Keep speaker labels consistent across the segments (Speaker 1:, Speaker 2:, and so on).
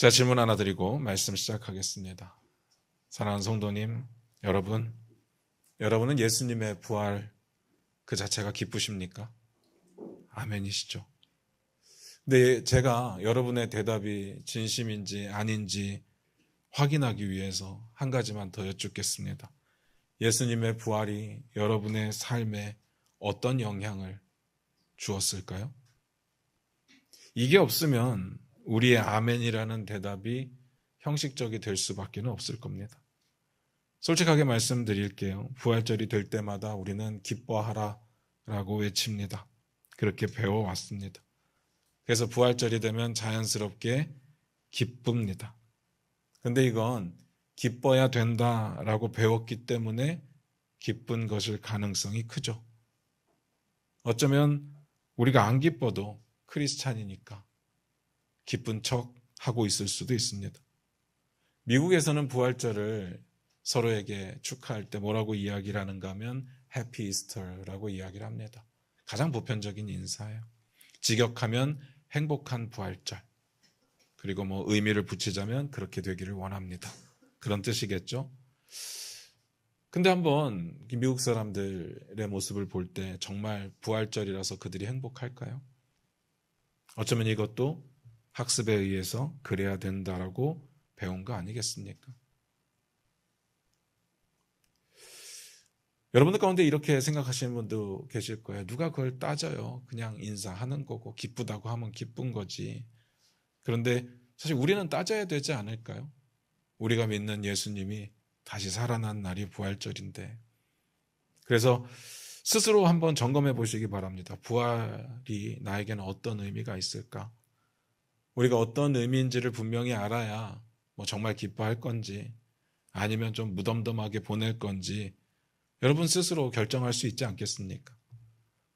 Speaker 1: 자, 질문 하나 드리고 말씀 시작하겠습니다. 사랑하는 성도님, 여러분은 예수님의 부활 그 자체가 기쁘십니까? 아멘이시죠? 근데 제가 여러분의 대답이 진심인지 아닌지 확인하기 위해서 한 가지만 더 여쭙겠습니다. 예수님의 부활이 여러분의 삶에 어떤 영향을 주었을까요? 이게 없으면 우리의 아멘이라는 대답이 형식적이 될 수밖에 없을 겁니다. 솔직하게 말씀드릴게요. 부활절이 될 때마다 우리는 기뻐하라 라고 외칩니다. 그렇게 배워왔습니다. 그래서 부활절이 되면 자연스럽게 기쁩니다. 근데 이건 기뻐야 된다라고 배웠기 때문에 기쁜 것일 가능성이 크죠. 어쩌면 우리가 안 기뻐도 크리스찬이니까 기쁜 척 하고 있을 수도 있습니다. 미국에서는 부활절을 서로에게 축하할 때 뭐라고 이야기를 하는가 하면 해피 이스터라고 이야기를 합니다. 가장 보편적인 인사예요. 직역하면 행복한 부활절. 그리고 의미를 붙이자면 그렇게 되기를 원합니다. 그런 뜻이겠죠. 근데 한번 미국 사람들의 모습을 볼 때 정말 부활절이라서 그들이 행복할까요? 어쩌면 이것도 학습에 의해서 그래야 된다라고 배운 거 아니겠습니까? 여러분들 가운데 이렇게 생각하시는 분도 계실 거예요. 누가 그걸 따져요. 그냥 인사하는 거고 기쁘다고 하면 기쁜 거지. 그런데 사실 우리는 따져야 되지 않을까요? 우리가 믿는 예수님이 다시 살아난 날이 부활절인데. 그래서 스스로 한번 점검해 보시기 바랍니다. 부활이 나에게는 어떤 의미가 있을까? 우리가 어떤 의미인지를 분명히 알아야 정말 기뻐할 건지 아니면 좀 무덤덤하게 보낼 건지 여러분 스스로 결정할 수 있지 않겠습니까?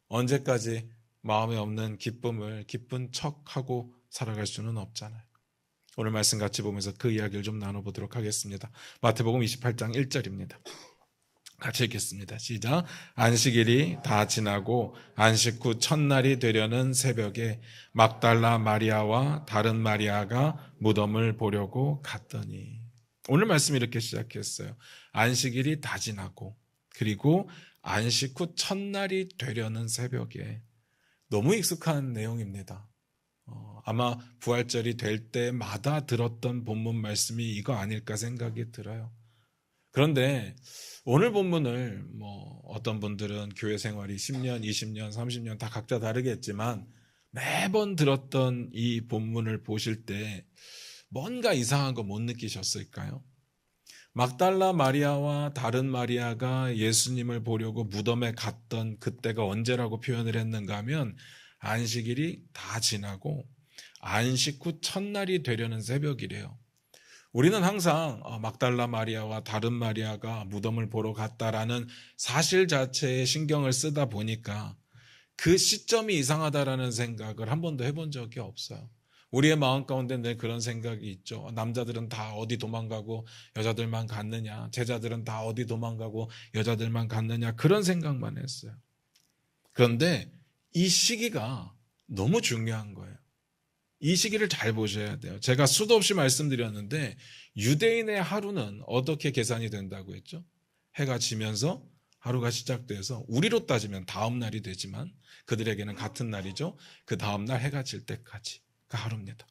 Speaker 1: 언제까지 마음에 없는 기쁨을 기쁜 척하고 살아갈 수는 없잖아요. 오늘 말씀 같이 보면서 그 이야기를 좀 나눠보도록 하겠습니다. 마태복음 28장 1절입니다. 같이 읽겠습니다. 시작. 안식일이 다 지나고 안식 후 첫날이 되려는 새벽에 막달라 마리아와 다른 마리아가 무덤을 보려고 갔더니, 오늘 말씀 이렇게 시작했어요. 안식일이 다 지나고 그리고 안식 후 첫날이 되려는 새벽에. 너무 익숙한 내용입니다. 아마 부활절이 될 때마다 들었던 본문 말씀이 이거 아닐까 생각이 들어요. 그런데 오늘 본문을 어떤 분들은 교회 생활이 10년, 20년, 30년 다 각자 다르겠지만 매번 들었던 이 본문을 보실 때 뭔가 이상한 거 못 느끼셨을까요? 막달라 마리아와 다른 마리아가 예수님을 보려고 무덤에 갔던 그때가 언제라고 표현을 했는가 하면 안식일이 다 지나고 안식 후 첫날이 되려는 새벽이래요. 우리는 항상 막달라 마리아와 다른 마리아가 무덤을 보러 갔다라는 사실 자체에 신경을 쓰다 보니까 그 시점이 이상하다라는 생각을 한 번도 해본 적이 없어요. 우리의 마음 가운데 늘 그런 생각이 있죠. 남자들은 다 어디 도망가고 여자들만 갔느냐, 제자들은 다 어디 도망가고 여자들만 갔느냐, 그런 생각만 했어요. 그런데 이 시기가 너무 중요한 거예요. 이 시기를 잘 보셔야 돼요. 제가 수도 없이 말씀드렸는데 유대인의 하루는 어떻게 계산이 된다고 했죠? 해가 지면서 하루가 시작돼서 우리로 따지면 다음 날이 되지만 그들에게는 같은 날이죠. 그 다음 날 해가 질 때까지가 하루입니다.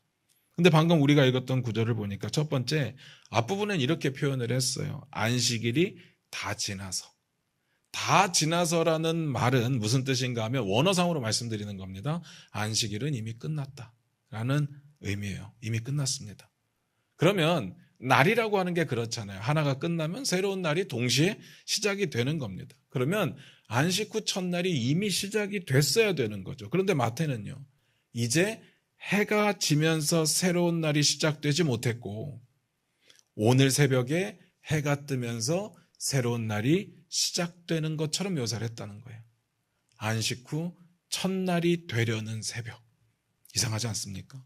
Speaker 1: 근데 방금 우리가 읽었던 구절을 보니까 첫 번째 앞부분은 이렇게 표현을 했어요. 안식일이 다 지나서. 다 지나서라는 말은 무슨 뜻인가 하면 원어상으로 말씀드리는 겁니다. 안식일은 이미 끝났다 라는 의미예요. 이미 끝났습니다. 그러면 날이라고 하는 게 그렇잖아요. 하나가 끝나면 새로운 날이 동시에 시작이 되는 겁니다. 그러면 안식 후 첫날이 이미 시작이 됐어야 되는 거죠. 그런데 마태는요, 이제 해가 지면서 새로운 날이 시작되지 못했고 오늘 새벽에 해가 뜨면서 새로운 날이 시작되는 것처럼 묘사를 했다는 거예요. 안식 후 첫날이 되려는 새벽. 이상하지 않습니까?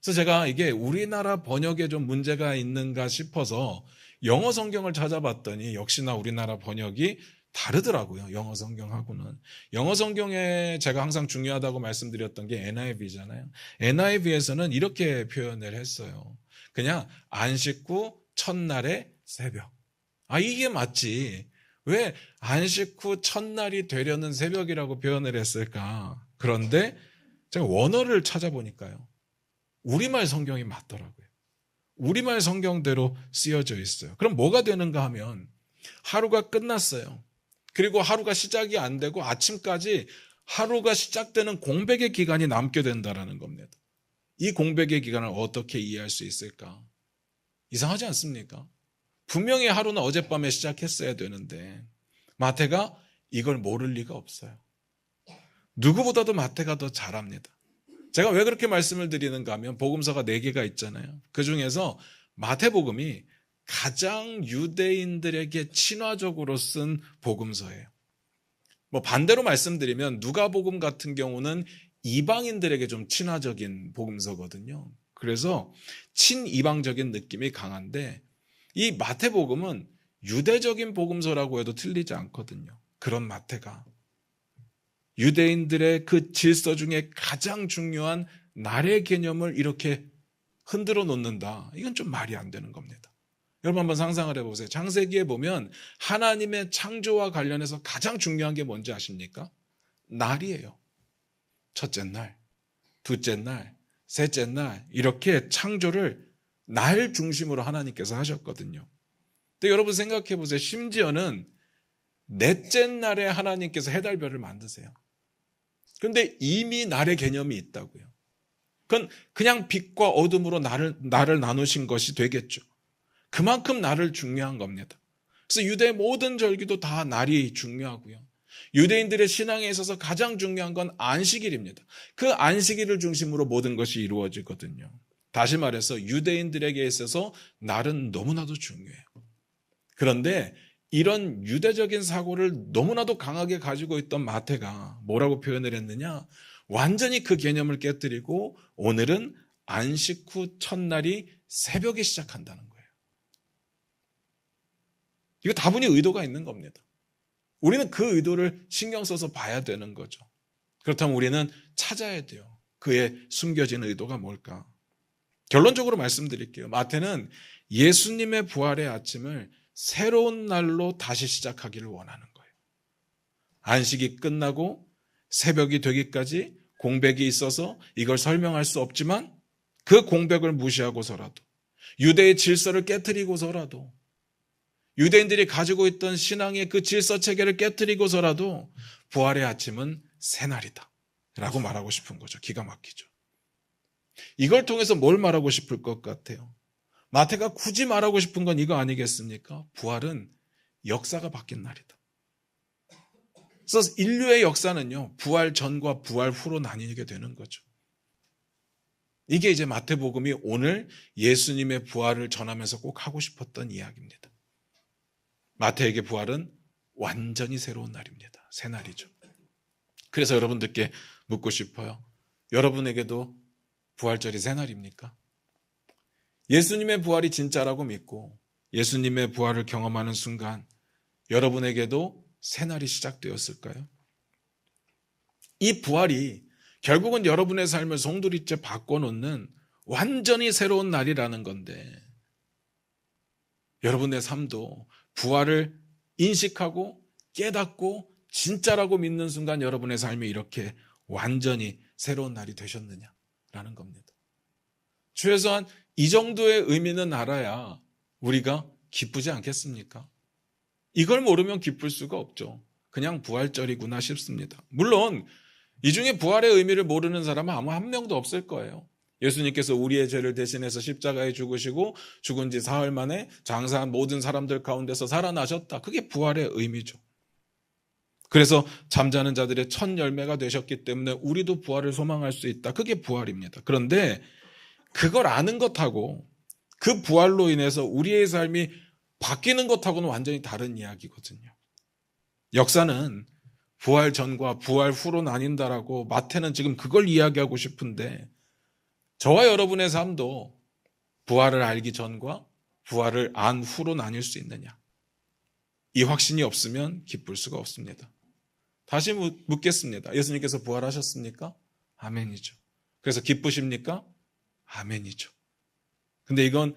Speaker 1: 그래서 제가 이게 우리나라 번역에 좀 문제가 있는가 싶어서 영어 성경을 찾아봤더니 역시나 우리나라 번역이 다르더라고요. 영어 성경하고는. 영어 성경에 제가 항상 중요하다고 말씀드렸던 게 NIV잖아요. NIV에서는 이렇게 표현을 했어요. 그냥 안식 후 첫날의 새벽. 이게 맞지. 왜 안식 후 첫날이 되려는 새벽이라고 표현을 했을까? 그런데 제가 원어를 찾아보니까요. 우리말 성경이 맞더라고요. 우리말 성경대로 쓰여져 있어요. 그럼 뭐가 되는가 하면 하루가 끝났어요. 그리고 하루가 시작이 안 되고 아침까지 하루가 시작되는 공백의 기간이 남게 된다는 겁니다. 이 공백의 기간을 어떻게 이해할 수 있을까? 이상하지 않습니까? 분명히 하루는 어젯밤에 시작했어야 되는데 마태가 이걸 모를 리가 없어요. 누구보다도 마태가 더 잘합니다. 제가 왜 그렇게 말씀을 드리는가 하면 복음서가 4개가 있잖아요. 그중에서 마태복음이 가장 유대인들에게 친화적으로 쓴 복음서예요. 반대로 말씀드리면 누가복음 같은 경우는 이방인들에게 좀 친화적인 복음서거든요. 그래서 친이방적인 느낌이 강한데 이 마태복음은 유대적인 복음서라고 해도 틀리지 않거든요. 그런 마태가 유대인들의 그 질서 중에 가장 중요한 날의 개념을 이렇게 흔들어 놓는다. 이건 좀 말이 안 되는 겁니다. 여러분 한번 상상을 해보세요. 창세기에 보면 하나님의 창조와 관련해서 가장 중요한 게 뭔지 아십니까? 날이에요. 첫째 날, 둘째 날, 셋째 날 이렇게 창조를 날 중심으로 하나님께서 하셨거든요. 근데 여러분 생각해 보세요. 심지어는 넷째 날에 하나님께서 해달별을 만드세요. 그런데 이미 날의 개념이 있다고요. 그건 그냥 빛과 어둠으로 날을 나누신 것이 되겠죠. 그만큼 날을 중요한 겁니다. 그래서 유대의 모든 절기도 다 날이 중요하고요. 유대인들의 신앙에 있어서 가장 중요한 건 안식일입니다. 그 안식일을 중심으로 모든 것이 이루어지거든요. 다시 말해서 유대인들에게 있어서 날은 너무나도 중요해요. 그런데 이런 유대적인 사고를 너무나도 강하게 가지고 있던 마태가 뭐라고 표현을 했느냐? 완전히 그 개념을 깨뜨리고 오늘은 안식 후 첫날이 새벽에 시작한다는 거예요. 이거 다분히 의도가 있는 겁니다. 우리는 그 의도를 신경 써서 봐야 되는 거죠. 그렇다면 우리는 찾아야 돼요. 그의 숨겨진 의도가 뭘까? 결론적으로 말씀드릴게요. 마태는 예수님의 부활의 아침을 새로운 날로 다시 시작하기를 원하는 거예요. 안식이 끝나고 새벽이 되기까지 공백이 있어서 이걸 설명할 수 없지만 그 공백을 무시하고서라도 유대의 질서를 깨트리고서라도 유대인들이 가지고 있던 신앙의 그 질서 체계를 깨트리고서라도 부활의 아침은 새날이다 라고 말하고 싶은 거죠. 기가 막히죠. 이걸 통해서 뭘 말하고 싶을 것 같아요? 마태가 굳이 말하고 싶은 건 이거 아니겠습니까? 부활은 역사가 바뀐 날이다. 그래서 인류의 역사는요, 부활 전과 부활 후로 나뉘게 되는 거죠. 이게 이제 마태복음이 오늘 예수님의 부활을 전하면서 꼭 하고 싶었던 이야기입니다. 마태에게 부활은 완전히 새로운 날입니다. 새 날이죠. 그래서 여러분들께 묻고 싶어요. 여러분에게도 부활절이 새 날입니까? 예수님의 부활이 진짜라고 믿고 예수님의 부활을 경험하는 순간 여러분에게도 새 날이 시작되었을까요? 이 부활이 결국은 여러분의 삶을 송두리째 바꿔놓는 완전히 새로운 날이라는 건데 여러분의 삶도 부활을 인식하고 깨닫고 진짜라고 믿는 순간 여러분의 삶이 이렇게 완전히 새로운 날이 되셨느냐라는 겁니다. 최소한 이 정도의 의미는 알아야 우리가 기쁘지 않겠습니까? 이걸 모르면 기쁠 수가 없죠. 그냥 부활절이구나 싶습니다. 물론 이 중에 부활의 의미를 모르는 사람은 아무 한 명도 없을 거예요. 예수님께서 우리의 죄를 대신해서 십자가에 죽으시고 죽은 지 사흘 만에 장사한 모든 사람들 가운데서 살아나셨다. 그게 부활의 의미죠. 그래서 잠자는 자들의 첫 열매가 되셨기 때문에 우리도 부활을 소망할 수 있다. 그게 부활입니다. 그런데 그걸 아는 것하고 그 부활로 인해서 우리의 삶이 바뀌는 것하고는 완전히 다른 이야기거든요. 역사는 부활 전과 부활 후로 나뉜다라고 마태는 지금 그걸 이야기하고 싶은데 저와 여러분의 삶도 부활을 알기 전과 부활을 안 후로 나뉠 수 있느냐? 이 확신이 없으면 기쁠 수가 없습니다. 다시 묻겠습니다. 예수님께서 부활하셨습니까? 아멘이죠. 그래서 기쁘십니까? 아멘이죠. 근데 이건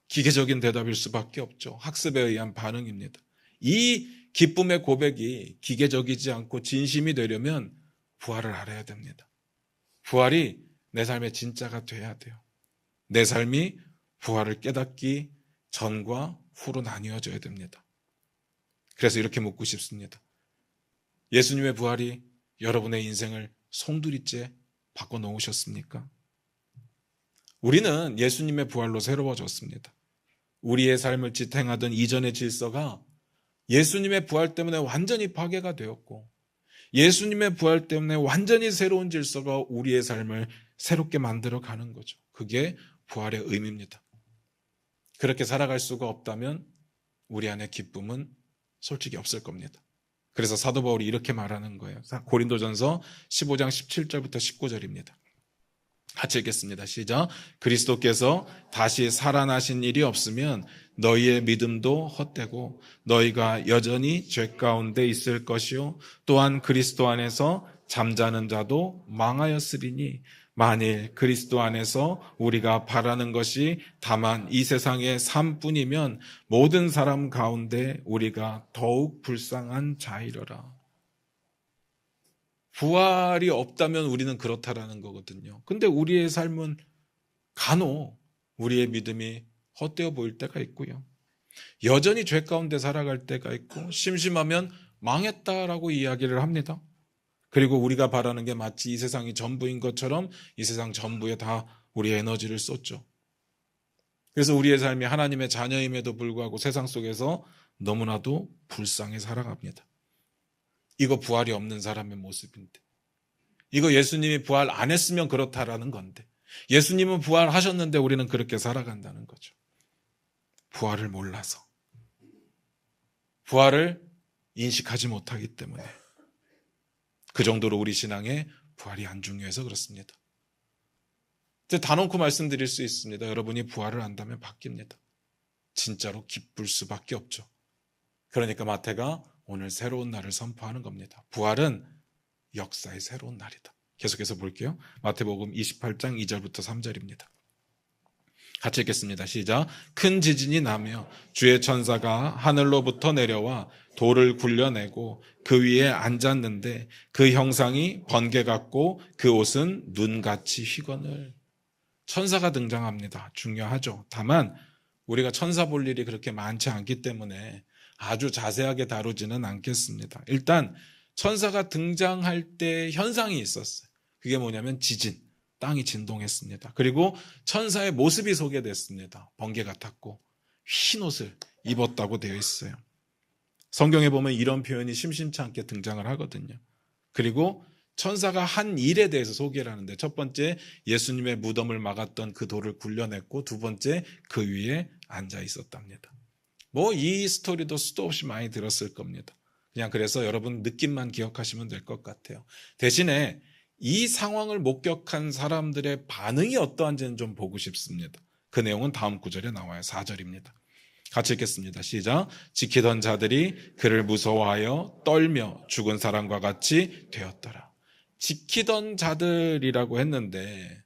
Speaker 1: 기계적인 대답일 수밖에 없죠. 학습에 의한 반응입니다. 이 기쁨의 고백이 기계적이지 않고 진심이 되려면 부활을 알아야 됩니다. 부활이 내 삶의 진짜가 돼야 돼요. 내 삶이 부활을 깨닫기 전과 후로 나뉘어져야 됩니다. 그래서 이렇게 묻고 싶습니다. 예수님의 부활이 여러분의 인생을 송두리째 바꿔놓으셨습니까? 우리는 예수님의 부활로 새로워졌습니다. 우리의 삶을 지탱하던 이전의 질서가 예수님의 부활 때문에 완전히 파괴가 되었고, 예수님의 부활 때문에 완전히 새로운 질서가 우리의 삶을 새롭게 만들어가는 거죠. 그게 부활의 의미입니다. 그렇게 살아갈 수가 없다면 우리 안에 기쁨은 솔직히 없을 겁니다. 그래서 사도 바울이 이렇게 말하는 거예요. 고린도전서 15장 17절부터 19절입니다. 같이 읽겠습니다. 시작. 그리스도께서 다시 살아나신 일이 없으면 너희의 믿음도 헛되고 너희가 여전히 죄 가운데 있을 것이요 또한 그리스도 안에서 잠자는 자도 망하였으리니 만일 그리스도 안에서 우리가 바라는 것이 다만 이 세상의 삶뿐이면 모든 사람 가운데 우리가 더욱 불쌍한 자이러라. 부활이 없다면 우리는 그렇다라는 거거든요. 근데 우리의 삶은 간혹 우리의 믿음이 헛되어 보일 때가 있고요. 여전히 죄 가운데 살아갈 때가 있고 심심하면 망했다라고 이야기를 합니다. 그리고 우리가 바라는 게 마치 이 세상이 전부인 것처럼 이 세상 전부에 다 우리의 에너지를 쏟죠. 그래서 우리의 삶이 하나님의 자녀임에도 불구하고 세상 속에서 너무나도 불쌍히 살아갑니다. 이거 부활이 없는 사람의 모습인데, 이거 예수님이 부활 안 했으면 그렇다라는 건데, 예수님은 부활하셨는데 우리는 그렇게 살아간다는 거죠. 부활을 몰라서, 부활을 인식하지 못하기 때문에, 그 정도로 우리 신앙에 부활이 안 중요해서 그렇습니다. 단언코 말씀드릴 수 있습니다. 여러분이 부활을 안다면 바뀝니다. 진짜로 기쁠 수밖에 없죠. 그러니까 마태가 오늘 새로운 날을 선포하는 겁니다. 부활은 역사의 새로운 날이다. 계속해서 볼게요. 마태복음 28장 2절부터 3절입니다. 같이 읽겠습니다. 시작. 큰 지진이 나며 주의 천사가 하늘로부터 내려와 돌을 굴려내고 그 위에 앉았는데 그 형상이 번개 같고 그 옷은 눈같이 휘거늘. 천사가 등장합니다. 중요하죠. 다만 우리가 천사 볼 일이 그렇게 많지 않기 때문에 아주 자세하게 다루지는 않겠습니다. 일단 천사가 등장할 때 현상이 있었어요. 그게 뭐냐면 지진, 땅이 진동했습니다. 그리고 천사의 모습이 소개됐습니다. 번개 같았고 흰 옷을 입었다고 되어 있어요. 성경에 보면 이런 표현이 심심치 않게 등장을 하거든요. 그리고 천사가 한 일에 대해서 소개를 하는데, 첫 번째 예수님의 무덤을 막았던 그 돌을 굴려냈고, 두 번째 그 위에 앉아 있었답니다. 이 스토리도 수도 없이 많이 들었을 겁니다. 그냥 그래서 여러분 느낌만 기억하시면 될 것 같아요. 대신에 이 상황을 목격한 사람들의 반응이 어떠한지는 좀 보고 싶습니다. 그 내용은 다음 구절에 나와요. 4절입니다. 같이 읽겠습니다. 시작. 지키던 자들이 그를 무서워하여 떨며 죽은 사람과 같이 되었더라. 지키던 자들이라고 했는데,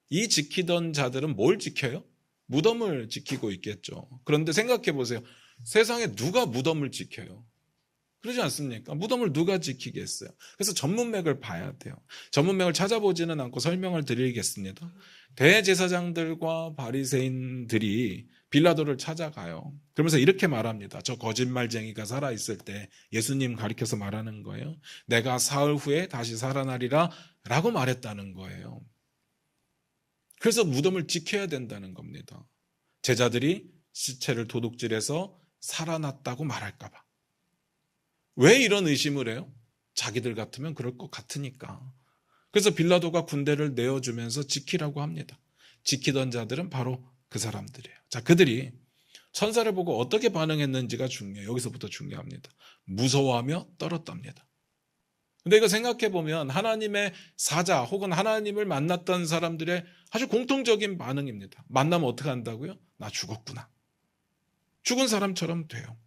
Speaker 1: 이 지키던 자들은 뭘 지켜요? 무덤을 지키고 있겠죠. 그런데 생각해 보세요. 세상에 누가 무덤을 지켜요? 그러지 않습니까? 무덤을 누가 지키겠어요? 그래서 전문맥을 봐야 돼요. 전문맥을 찾아보지는 않고 설명을 드리겠습니다. 대제사장들과 바리새인들이 빌라도를 찾아가요. 그러면서 이렇게 말합니다. 저 거짓말쟁이가 살아있을 때 예수님 가리켜서 말하는 거예요. 내가 사흘 후에 다시 살아나리라 라고 말했다는 거예요. 그래서 무덤을 지켜야 된다는 겁니다. 제자들이 시체를 도둑질해서 살아났다고 말할까 봐. 왜 이런 의심을 해요? 자기들 같으면 그럴 것 같으니까. 그래서 빌라도가 군대를 내어주면서 지키라고 합니다. 지키던 자들은 바로 그 사람들이에요. 자, 그들이 천사를 보고 어떻게 반응했는지가 중요해요. 여기서부터 중요합니다. 무서워하며 떨었답니다. 근데 이거 생각해보면 하나님의 사자 혹은 하나님을 만났던 사람들의 아주 공통적인 반응입니다. 만나면 어떻게 한다고요? 나 죽었구나. 죽은 사람처럼 돼요.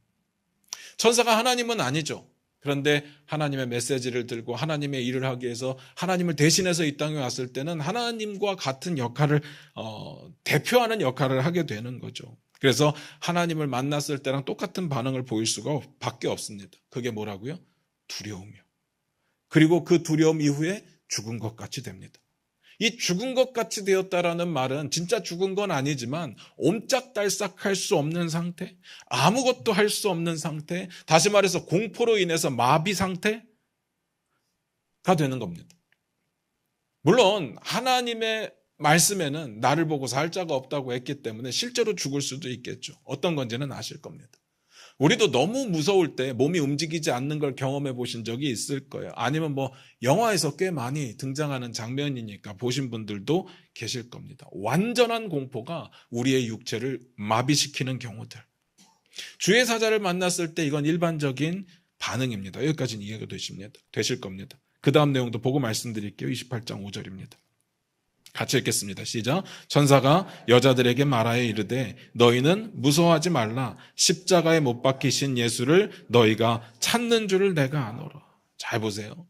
Speaker 1: 천사가 하나님은 아니죠. 그런데 하나님의 메시지를 들고 하나님의 일을 하기 위해서 하나님을 대신해서 이 땅에 왔을 때는 하나님과 같은 역할을 대표하는 역할을 하게 되는 거죠. 그래서 하나님을 만났을 때랑 똑같은 반응을 보일 수가 밖에 없습니다. 그게 뭐라고요? 두려움이요. 그리고 그 두려움 이후에 죽은 것 같이 됩니다. 이 죽은 것 같이 되었다라는 말은 진짜 죽은 건 아니지만 옴짝달싹할 수 없는 상태, 아무것도 할 수 없는 상태, 다시 말해서 공포로 인해서 마비 상태가 되는 겁니다. 물론 하나님의 말씀에는 나를 보고 살 자가 없다고 했기 때문에 실제로 죽을 수도 있겠죠. 어떤 건지는 아실 겁니다. 우리도 너무 무서울 때 몸이 움직이지 않는 걸 경험해 보신 적이 있을 거예요. 아니면 영화에서 꽤 많이 등장하는 장면이니까 보신 분들도 계실 겁니다. 완전한 공포가 우리의 육체를 마비시키는 경우들. 주의 사자를 만났을 때 이건 일반적인 반응입니다. 여기까지는 이해가 되실 겁니다. 그 다음 내용도 보고 말씀드릴게요. 28장 5절입니다. 같이 읽겠습니다. 시작. 천사가 여자들에게 말하여 이르되 너희는 무서워하지 말라. 십자가에 못 박히신 예수를 너희가 찾는 줄을 내가 아노라. 잘 보세요.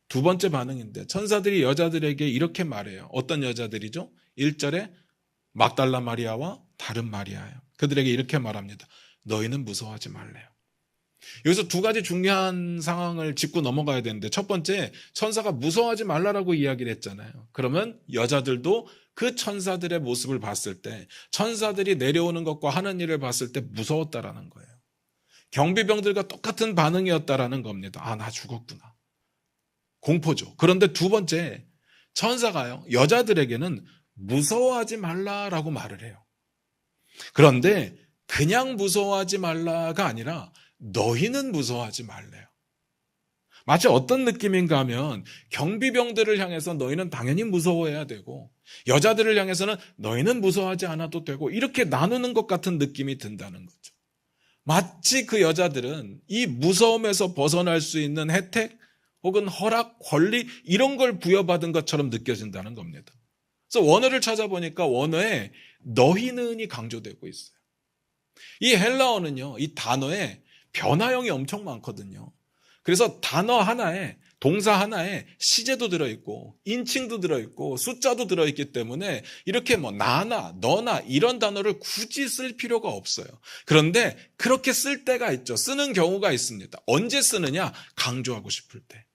Speaker 1: 두 번째 반응인데 천사들이 여자들에게 이렇게 말해요. 어떤 여자들이죠? 1절에 막달라 마리아와 다른 마리아예요. 그들에게 이렇게 말합니다. 너희는 무서워하지 말래요. 여기서 두 가지 중요한 상황을 짚고 넘어가야 되는데 첫 번째, 천사가 무서워하지 말라라고 이야기를 했잖아요. 그러면 여자들도 그 천사들의 모습을 봤을 때, 천사들이 내려오는 것과 하는 일을 봤을 때 무서웠다라는 거예요. 경비병들과 똑같은 반응이었다라는 겁니다. 아, 나 죽었구나. 공포죠. 그런데 두 번째, 천사가요, 여자들에게는 무서워하지 말라라고 말을 해요. 그런데 그냥 무서워하지 말라가 아니라 너희는 무서워하지 말래요. 마치 어떤 느낌인가 하면 경비병들을 향해서 너희는 당연히 무서워해야 되고 여자들을 향해서는 너희는 무서워하지 않아도 되고 이렇게 나누는 것 같은 느낌이 든다는 거죠. 마치 그 여자들은 이 무서움에서 벗어날 수 있는 혜택 혹은 허락, 권리 이런 걸 부여받은 것처럼 느껴진다는 겁니다. 그래서 원어를 찾아보니까 원어에 너희는이 강조되고 있어요. 이 헬라어는요, 이 단어에 변화형이 엄청 많거든요. 그래서 단어 하나에, 동사 하나에 시제도 들어있고 인칭도 들어있고 숫자도 들어있기 때문에 이렇게 나나 너나 이런 단어를 굳이 쓸 필요가 없어요. 그런데 그렇게 쓸 때가 있죠. 쓰는 경우가 있습니다. 언제 쓰느냐? 강조하고 싶을 때.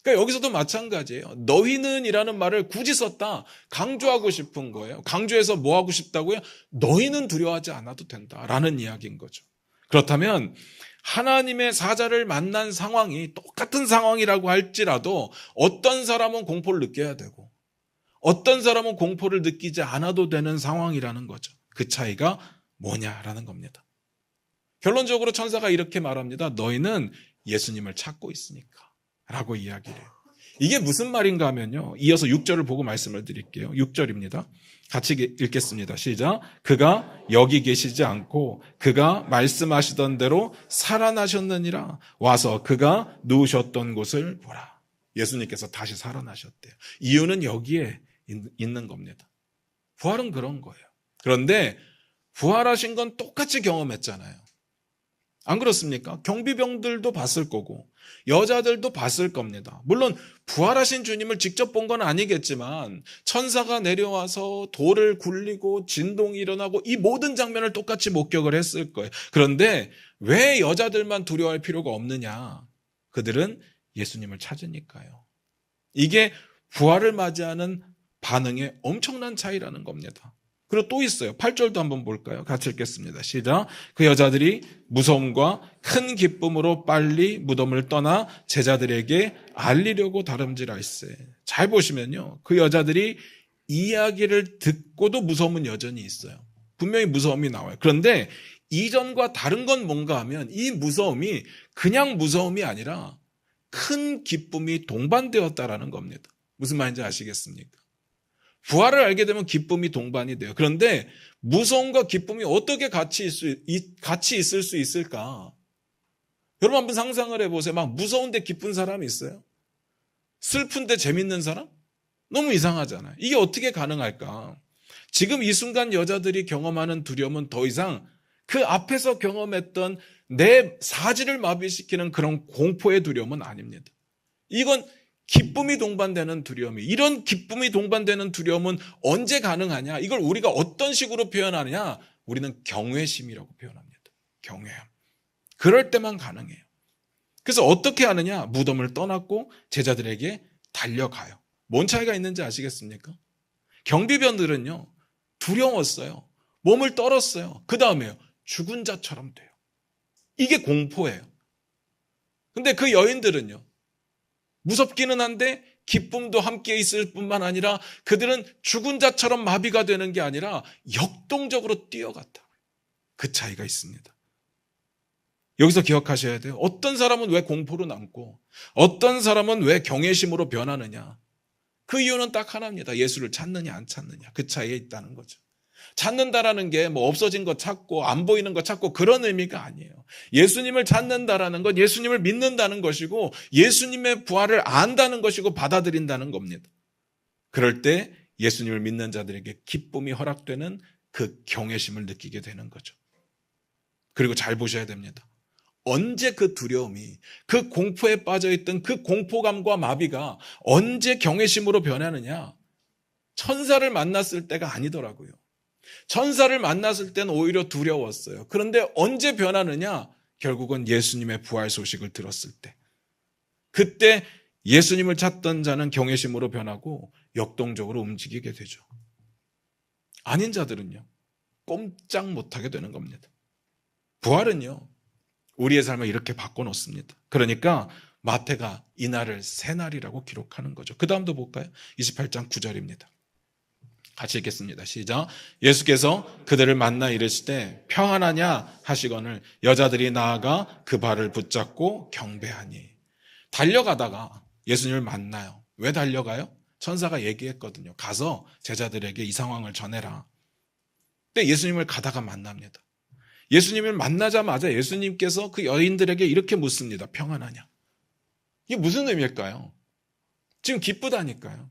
Speaker 1: 그러니까 여기서도 마찬가지예요. 너희는 이라는 말을 굳이 썼다. 강조하고 싶은 거예요. 강조해서 뭐 하고 싶다고요? 너희는 두려워하지 않아도 된다라는 이야기인 거죠. 그렇다면 하나님의 사자를 만난 상황이 똑같은 상황이라고 할지라도 어떤 사람은 공포를 느껴야 되고 어떤 사람은 공포를 느끼지 않아도 되는 상황이라는 거죠. 그 차이가 뭐냐라는 겁니다. 결론적으로 천사가 이렇게 말합니다. 너희는 예수님을 찾고 있으니까 라고 이야기를 해요. 이게 무슨 말인가 하면요. 이어서 6절을 보고 말씀을 드릴게요. 6절입니다. 같이 읽겠습니다. 시작. 그가 여기 계시지 않고 그가 말씀하시던 대로 살아나셨느니라. 와서 그가 누우셨던 곳을 보라. 예수님께서 다시 살아나셨대요. 이유는 여기에 있는 겁니다. 부활은 그런 거예요. 그런데 부활하신 건 똑같이 경험했잖아요. 안 그렇습니까? 경비병들도 봤을 거고 여자들도 봤을 겁니다. 물론 부활하신 주님을 직접 본 건 아니겠지만 천사가 내려와서 돌을 굴리고 진동이 일어나고 이 모든 장면을 똑같이 목격을 했을 거예요. 그런데 왜 여자들만 두려워할 필요가 없느냐? 그들은 예수님을 찾으니까요. 이게 부활을 맞이하는 반응의 엄청난 차이라는 겁니다. 그리고 또 있어요. 8절도 한번 볼까요? 같이 읽겠습니다. 시작. 그 여자들이 무서움과 큰 기쁨으로 빨리 무덤을 떠나 제자들에게 알리려고 다름질할세. 잘 보시면요. 그 여자들이 이야기를 듣고도 무서움은 여전히 있어요. 분명히 무서움이 나와요. 그런데 이전과 다른 건 뭔가 하면 이 무서움이 그냥 무서움이 아니라 큰 기쁨이 동반되었다라는 겁니다. 무슨 말인지 아시겠습니까? 부활을 알게 되면 기쁨이 동반이 돼요. 그런데 무서움과 기쁨이 어떻게 같이 있을 수 있을까? 여러분 한번 상상을 해보세요. 막 무서운데 기쁜 사람이 있어요? 슬픈데 재밌는 사람? 너무 이상하잖아요. 이게 어떻게 가능할까? 지금 이 순간 여자들이 경험하는 두려움은 더 이상 그 앞에서 경험했던 내 사지를 마비시키는 그런 공포의 두려움은 아닙니다. 이건 기쁨이 동반되는 두려움이, 이런 기쁨이 동반되는 두려움은 언제 가능하냐? 이걸 우리가 어떤 식으로 표현하느냐? 우리는 경외심이라고 표현합니다. 경외함. 그럴 때만 가능해요. 그래서 어떻게 하느냐? 무덤을 떠났고 제자들에게 달려가요. 뭔 차이가 있는지 아시겠습니까? 경비병들은요, 두려웠어요. 몸을 떨었어요. 그 다음에요, 죽은 자처럼 돼요. 이게 공포예요. 근데 그 여인들은요, 무섭기는 한데 기쁨도 함께 있을 뿐만 아니라 그들은 죽은 자처럼 마비가 되는 게 아니라 역동적으로 뛰어갔다. 그 차이가 있습니다. 여기서 기억하셔야 돼요. 어떤 사람은 왜 공포로 남고 어떤 사람은 왜 경외심으로 변하느냐. 그 이유는 딱 하나입니다. 예수를 찾느냐 안 찾느냐. 그 차이에 있다는 거죠. 찾는다라는 게 뭐 없어진 거 찾고 안 보이는 거 찾고 그런 의미가 아니에요. 예수님을 찾는다라는 건 예수님을 믿는다는 것이고 예수님의 부활을 안다는 것이고 받아들인다는 겁니다. 그럴 때 예수님을 믿는 자들에게 기쁨이 허락되는 그 경외심을 느끼게 되는 거죠. 그리고 잘 보셔야 됩니다. 언제 그 두려움이, 그 공포에 빠져있던 그 공포감과 마비가 언제 경외심으로 변하느냐? 천사를 만났을 때가 아니더라고요. 천사를 만났을 때는 오히려 두려웠어요. 그런데 언제 변하느냐? 결국은 예수님의 부활 소식을 들었을 때. 그때 예수님을 찾던 자는 경외심으로 변하고 역동적으로 움직이게 되죠. 아닌 자들은요, 꼼짝 못하게 되는 겁니다. 부활은요, 우리의 삶을 이렇게 바꿔놓습니다. 그러니까 마태가 이날을 새날이라고 기록하는 거죠. 그 다음도 볼까요? 28장 9절입니다. 같이 읽겠습니다. 시작. 예수께서 그들을 만나 이르시되 평안하냐 하시거늘 여자들이 나아가 그 발을 붙잡고 경배하니. 달려가다가 예수님을 만나요. 왜 달려가요? 천사가 얘기했거든요. 가서 제자들에게 이 상황을 전해라. 근데 예수님을 가다가 만납니다. 예수님을 만나자마자 예수님께서 그 여인들에게 이렇게 묻습니다. 평안하냐? 이게 무슨 의미일까요? 지금 기쁘다니까요.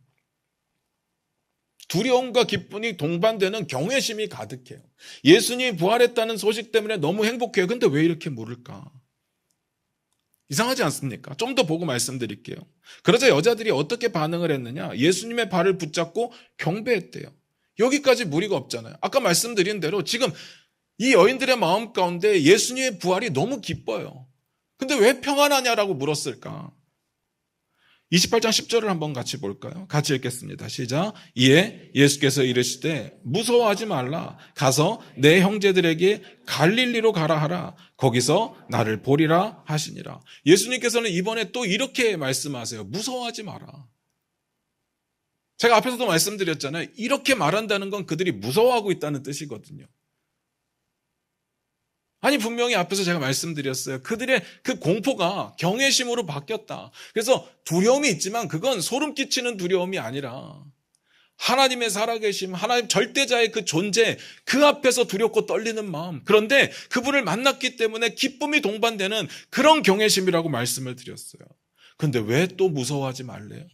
Speaker 1: 두려움과 기쁨이 동반되는 경외심이 가득해요. 예수님이 부활했다는 소식 때문에 너무 행복해요. 근데 왜 이렇게 모를까? 이상하지 않습니까? 좀 더 보고 말씀드릴게요. 그러자 여자들이 어떻게 반응을 했느냐? 예수님의 발을 붙잡고 경배했대요. 여기까지 무리가 없잖아요. 아까 말씀드린 대로 지금 이 여인들의 마음 가운데 예수님의 부활이 너무 기뻐요. 근데 왜 평안하냐라고 물었을까? 28장 10절을 한번 같이 볼까요? 같이 읽겠습니다. 시작. 이에 예수께서 이르시되 무서워하지 말라. 가서 내 형제들에게 갈릴리로 가라 하라. 거기서 나를 보리라 하시니라. 예수님께서는 이번에 또 이렇게 말씀하세요. 무서워하지 마라. 제가 앞에서도 말씀드렸잖아요. 이렇게 말한다는 건 그들이 무서워하고 있다는 뜻이거든요. 아니 분명히 앞에서 제가 말씀드렸어요. 그들의 그 공포가 경외심으로 바뀌었다. 그래서 두려움이 있지만 그건 소름 끼치는 두려움이 아니라 하나님의 살아계심, 하나님 절대자의 그 존재, 그 앞에서 두렵고 떨리는 마음. 그런데 그분을 만났기 때문에 기쁨이 동반되는 그런 경외심이라고 말씀을 드렸어요. 그런데 왜 또 무서워하지 말래요?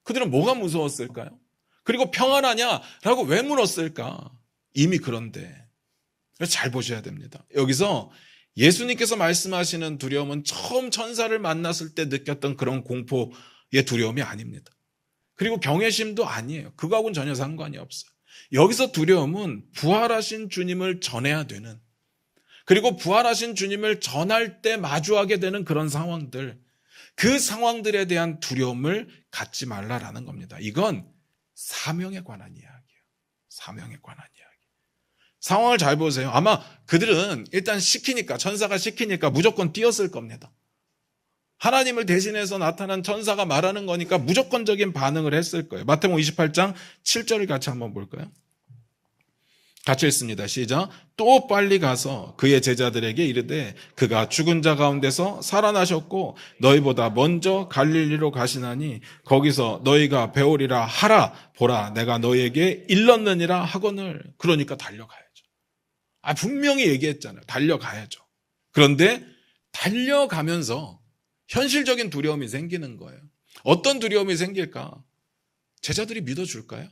Speaker 1: 그들은 뭐가 무서웠을까요? 그리고 평안하냐라고 왜 물었을까? 이미 그런데. 잘 보셔야 됩니다. 여기서 예수님께서 말씀하시는 두려움은 처음 천사를 만났을 때 느꼈던 그런 공포의 두려움이 아닙니다. 그리고 경외심도 아니에요. 그거하고는 전혀 상관이 없어요. 여기서 두려움은 부활하신 주님을 전해야 되는, 그리고 부활하신 주님을 전할 때 마주하게 되는 그런 상황들, 그 상황들에 대한 두려움을 갖지 말라라는 겁니다. 이건 사명에 관한 이야기예요. 사명에 관한 이야기. 상황을 잘 보세요. 아마 그들은 일단 시키니까, 천사가 시키니까 무조건 뛰었을 겁니다. 하나님을 대신해서 나타난 천사가 말하는 거니까 무조건적인 반응을 했을 거예요. 마태복음 28장 7절을 같이 한번 볼까요? 같이 읽습니다. 시작. 또 빨리 가서 그의 제자들에게 이르되 그가 죽은 자 가운데서 살아나셨고 너희보다 먼저 갈릴리로 가시나니 거기서 너희가 배우리라 하라. 보라 내가 너희에게 일렀느니라 하거늘. 그러니까 달려가야죠. 분명히 얘기했잖아요. 달려가야죠. 그런데 달려가면서 현실적인 두려움이 생기는 거예요. 어떤 두려움이 생길까? 제자들이 믿어줄까요?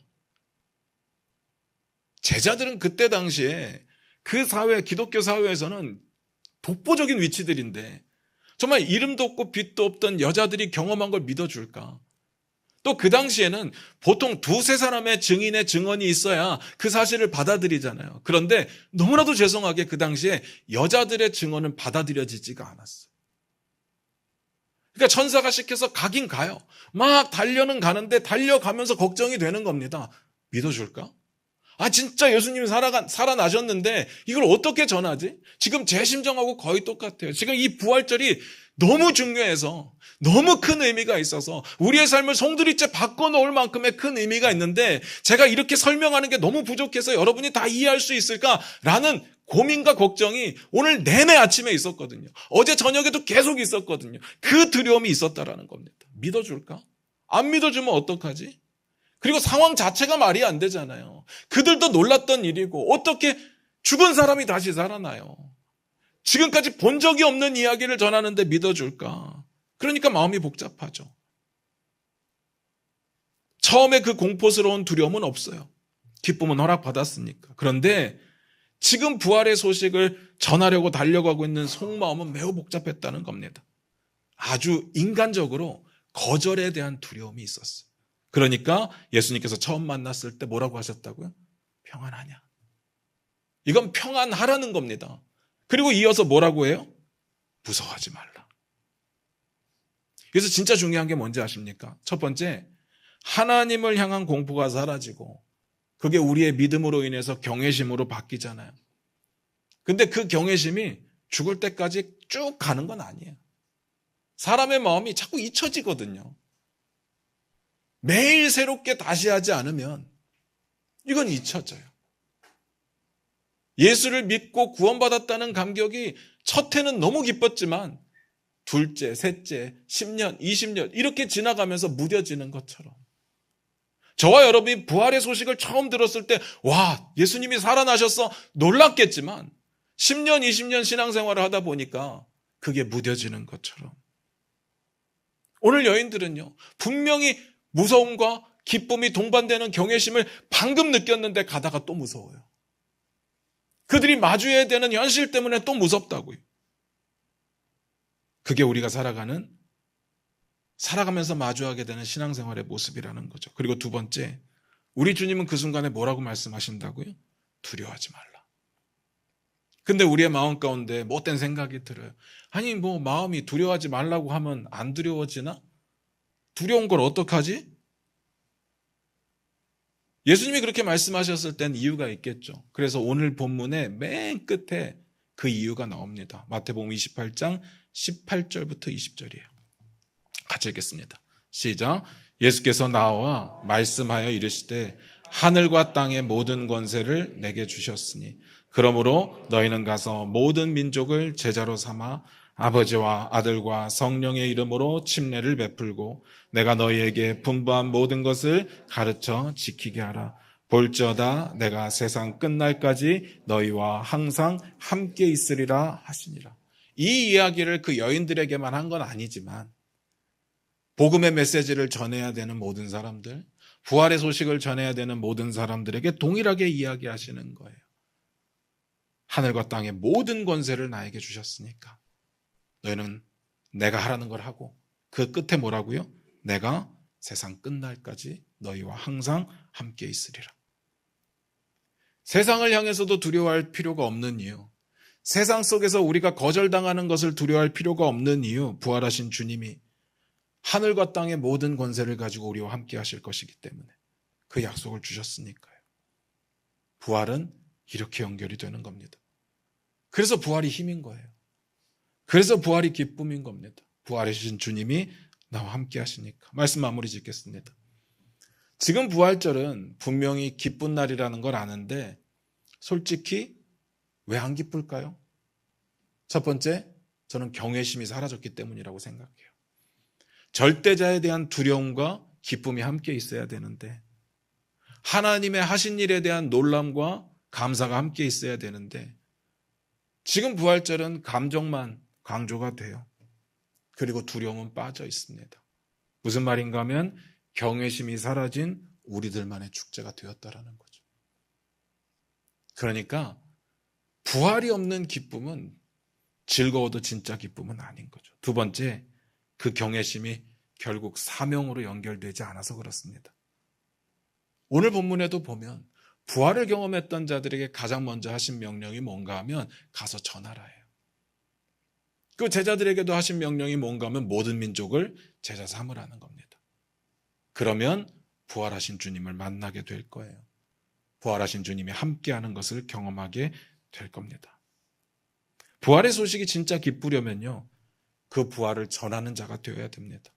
Speaker 1: 제자들은 그때 당시에 그 사회, 기독교 사회에서는 독보적인 위치들인데 정말 이름도 없고 빛도 없던 여자들이 경험한 걸 믿어줄까? 또 그 당시에는 보통 두세 사람의 증인의 증언이 있어야 그 사실을 받아들이잖아요. 그런데 너무나도 죄송하게 그 당시에 여자들의 증언은 받아들여지지가 않았어요. 그러니까 천사가 시켜서 가긴 가요. 막 달려는 가는데 달려가면서 걱정이 되는 겁니다. 믿어줄까? 아, 진짜 예수님이 살아나셨는데 이걸 어떻게 전하지? 지금 제 심정하고 거의 똑같아요. 지금 이 부활절이 너무 중요해서 너무 큰 의미가 있어서 우리의 삶을 송두리째 바꿔놓을 만큼의 큰 의미가 있는데 제가 이렇게 설명하는 게 너무 부족해서 여러분이 다 이해할 수 있을까라는 고민과 걱정이 오늘 내내 아침에 있었거든요. 어제 저녁에도 계속 있었거든요. 그 두려움이 있었다라는 겁니다. 믿어줄까? 안 믿어주면 어떡하지? 그리고 상황 자체가 말이 안 되잖아요. 그들도 놀랐던 일이고 어떻게 죽은 사람이 다시 살아나요? 지금까지 본 적이 없는 이야기를 전하는데 믿어줄까? 그러니까 마음이 복잡하죠. 처음에 그 공포스러운 두려움은 없어요. 기쁨은 허락받았으니까. 그런데 지금 부활의 소식을 전하려고 달려가고 있는 속마음은 매우 복잡했다는 겁니다. 아주 인간적으로 거절에 대한 두려움이 있었어요. 그러니까 예수님께서 처음 만났을 때 뭐라고 하셨다고요? 평안하냐? 이건 평안하라는 겁니다. 그리고 이어서 뭐라고 해요? 무서워하지 말라. 그래서 진짜 중요한 게 뭔지 아십니까? 첫 번째, 하나님을 향한 공포가 사라지고 그게 우리의 믿음으로 인해서 경외심으로 바뀌잖아요. 근데 그 경외심이 죽을 때까지 쭉 가는 건 아니에요. 사람의 마음이 자꾸 잊혀지거든요. 매일 새롭게 다시 하지 않으면 이건 잊혀져요. 예수를 믿고 구원받았다는 감격이 첫 해는 너무 기뻤지만 둘째, 셋째, 10년, 20년 이렇게 지나가면서 무뎌지는 것처럼 저와 여러분이 부활의 소식을 처음 들었을 때 와, 예수님이 살아나셨어 놀랐겠지만 10년, 20년 신앙생활을 하다 보니까 그게 무뎌지는 것처럼 오늘 여인들은요 분명히 무서움과 기쁨이 동반되는 경외심을 방금 느꼈는데 가다가 또 무서워요. 그들이 마주해야 되는 현실 때문에 또 무섭다고요. 그게 우리가 살아가면서 마주하게 되는 신앙생활의 모습이라는 거죠. 그리고 두 번째, 우리 주님은 그 순간에 뭐라고 말씀하신다고요? 두려워하지 말라. 근데 우리의 마음 가운데 못된 생각이 들어요. 아니 뭐 마음이 두려워하지 말라고 하면 안 두려워지나? 두려운 걸 어떡하지? 예수님이 그렇게 말씀하셨을 땐 이유가 있겠죠. 그래서 오늘 본문의 맨 끝에 그 이유가 나옵니다. 마태복음 28장 18절부터 20절이에요. 같이 읽겠습니다. 시작. 예수께서 나와 말씀하여 이르시되 하늘과 땅의 모든 권세를 내게 주셨으니 그러므로 너희는 가서 모든 민족을 제자로 삼아 아버지와 아들과 성령의 이름으로 침례를 베풀고 내가 너희에게 분부한 모든 것을 가르쳐 지키게 하라. 볼지어다 내가 세상 끝날까지 너희와 항상 함께 있으리라 하시니라. 이 이야기를 그 여인들에게만 한 건 아니지만 복음의 메시지를 전해야 되는 모든 사람들, 부활의 소식을 전해야 되는 모든 사람들에게 동일하게 이야기하시는 거예요. 하늘과 땅의 모든 권세를 나에게 주셨으니까 너희는 내가 하라는 걸 하고 그 끝에 뭐라고요? 내가 세상 끝날까지 너희와 항상 함께 있으리라. 세상을 향해서도 두려워할 필요가 없는 이유, 세상 속에서 우리가 거절당하는 것을 두려워할 필요가 없는 이유, 부활하신 주님이 하늘과 땅의 모든 권세를 가지고 우리와 함께 하실 것이기 때문에 그 약속을 주셨으니까요. 부활은 이렇게 연결이 되는 겁니다. 그래서 부활이 힘인 거예요. 그래서 부활이 기쁨인 겁니다. 부활하신 주님이 나와 함께 하시니까. 말씀 마무리 짓겠습니다. 지금 부활절은 분명히 기쁜 날이라는 걸 아는데 솔직히 왜 안 기쁠까요? 첫 번째, 저는 경외심이 사라졌기 때문이라고 생각해요. 절대자에 대한 두려움과 기쁨이 함께 있어야 되는데 하나님의 하신 일에 대한 놀람과 감사가 함께 있어야 되는데 지금 부활절은 감정만 강조가 돼요. 그리고 두려움은 빠져 있습니다. 무슨 말인가 하면 경외심이 사라진 우리들만의 축제가 되었다라는 거죠. 그러니까 부활이 없는 기쁨은 즐거워도 진짜 기쁨은 아닌 거죠. 두 번째, 그 경외심이 결국 사명으로 연결되지 않아서 그렇습니다. 오늘 본문에도 보면 부활을 경험했던 자들에게 가장 먼저 하신 명령이 뭔가 하면 가서 전하라 해요. 그 제자들에게도 하신 명령이 뭔가 하면 모든 민족을 제자 삼으라는 겁니다. 그러면 부활하신 주님을 만나게 될 거예요. 부활하신 주님이 함께하는 것을 경험하게 될 겁니다. 부활의 소식이 진짜 기쁘려면요, 그 부활을 전하는 자가 되어야 됩니다.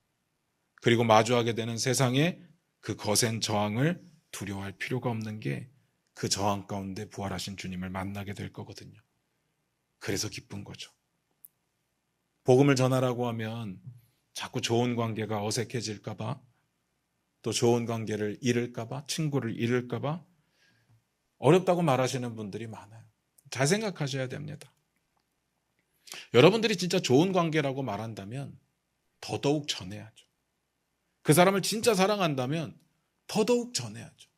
Speaker 1: 그리고 마주하게 되는 세상의 그 거센 저항을 두려워할 필요가 없는 게 그 저항 가운데 부활하신 주님을 만나게 될 거거든요. 그래서 기쁜 거죠. 복음을 전하라고 하면 자꾸 좋은 관계가 어색해질까 봐, 또 좋은 관계를 잃을까 봐, 친구를 잃을까 봐 어렵다고 말하시는 분들이 많아요. 잘 생각하셔야 됩니다. 여러분들이 진짜 좋은 관계라고 말한다면 더더욱 전해야죠. 그 사람을 진짜 사랑한다면 더더욱 전해야죠.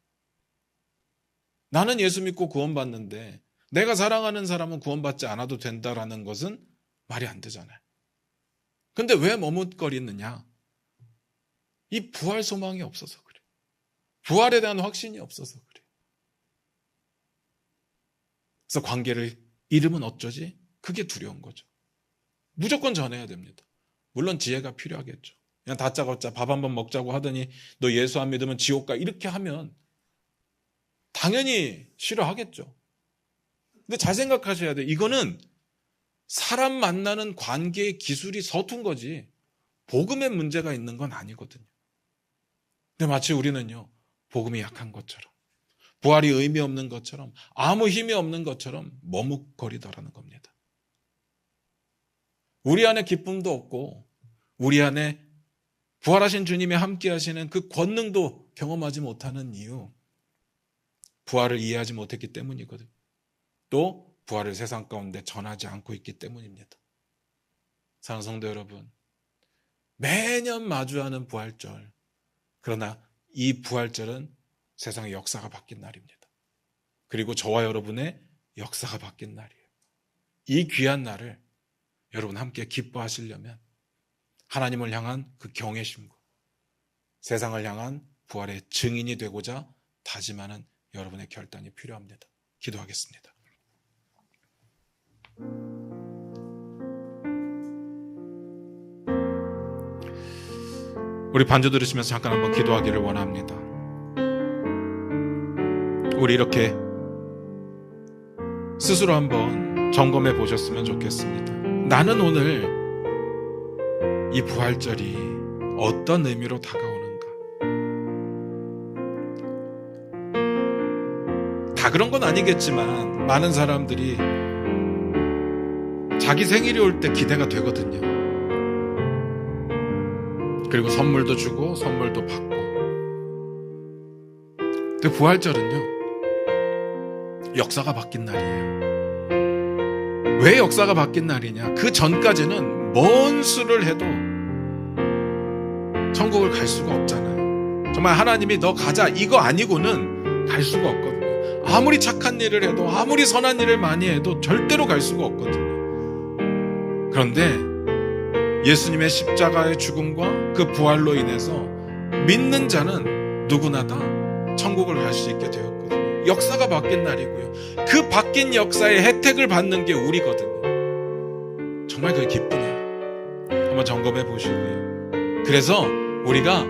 Speaker 1: 나는 예수 믿고 구원받는데 내가 사랑하는 사람은 구원받지 않아도 된다라는 것은 말이 안 되잖아요. 근데 왜 머뭇거리느냐? 이 부활 소망이 없어서 그래요. 부활에 대한 확신이 없어서 그래요. 그래서 관계를 잃으면 어쩌지? 그게 두려운 거죠. 무조건 전해야 됩니다. 물론 지혜가 필요하겠죠. 그냥 다짜고짜 밥 한번 먹자고 하더니 너 예수 안 믿으면 지옥 가, 이렇게 하면 당연히 싫어하겠죠. 근데 잘 생각하셔야 돼요. 이거는 사람 만나는 관계의 기술이 서툰 거지 복음에 문제가 있는 건 아니거든요. 근데 마치 우리는요, 복음이 약한 것처럼, 부활이 의미 없는 것처럼, 아무 힘이 없는 것처럼 머뭇거리더라는 겁니다. 우리 안에 기쁨도 없고 우리 안에 부활하신 주님이 함께 하시는 그 권능도 경험하지 못하는 이유, 부활을 이해하지 못했기 때문이거든요. 또 부활을 세상 가운데 전하지 않고 있기 때문입니다. 사랑하는 성도 여러분, 매년 마주하는 부활절, 그러나 이 부활절은 세상의 역사가 바뀐 날입니다. 그리고 저와 여러분의 역사가 바뀐 날이에요. 이 귀한 날을 여러분 함께 기뻐하시려면 하나님을 향한 그 경외심과 세상을 향한 부활의 증인이 되고자 다짐하는 여러분의 결단이 필요합니다. 기도하겠습니다. 우리 반주 들으시면서 잠깐 한번 기도하기를 원합니다. 우리 이렇게 스스로 한번 점검해 보셨으면 좋겠습니다. 나는 오늘 이 부활절이 어떤 의미로 다가오는가? 다 그런 건 아니겠지만 많은 사람들이 자기 생일이 올 때 기대가 되거든요. 그리고 선물도 주고 선물도 받고. 근데 부활절은요, 역사가 바뀐 날이에요. 왜 역사가 바뀐 날이냐? 그 전까지는 뭔 수를 해도 천국을 갈 수가 없잖아요. 정말 하나님이 너 가자 이거 아니고는 갈 수가 없거든요. 아무리 착한 일을 해도, 아무리 선한 일을 많이 해도 절대로 갈 수가 없거든요. 그런데 예수님의 십자가의 죽음과 그 부활로 인해서 믿는 자는 누구나 다 천국을 갈 수 있게 되었거든요. 역사가 바뀐 날이고요. 그 바뀐 역사의 혜택을 받는 게 우리거든요. 정말 그게 기쁘냐? 한번 점검해 보시고요. 그래서 우리가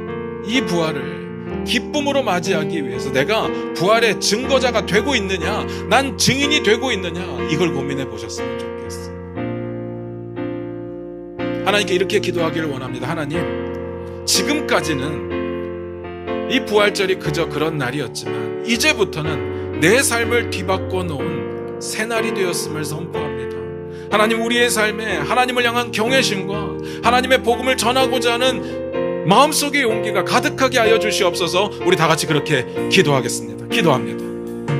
Speaker 1: 이 부활을 기쁨으로 맞이하기 위해서 내가 부활의 증거자가 되고 있느냐, 난 증인이 되고 있느냐, 이걸 고민해 보셨으면 좋겠어요. 하나님께 이렇게 기도하기를 원합니다. 하나님, 지금까지는 이 부활절이 그저 그런 날이었지만 이제부터는 내 삶을 뒤바꿔 놓은 새 날이 되었음을 선포합니다. 하나님, 우리의 삶에 하나님을 향한 경외심과 하나님의 복음을 전하고자 하는 마음속의 용기가 가득하게 하여 주시옵소서. 우리 다 같이 그렇게 기도하겠습니다. 기도합니다.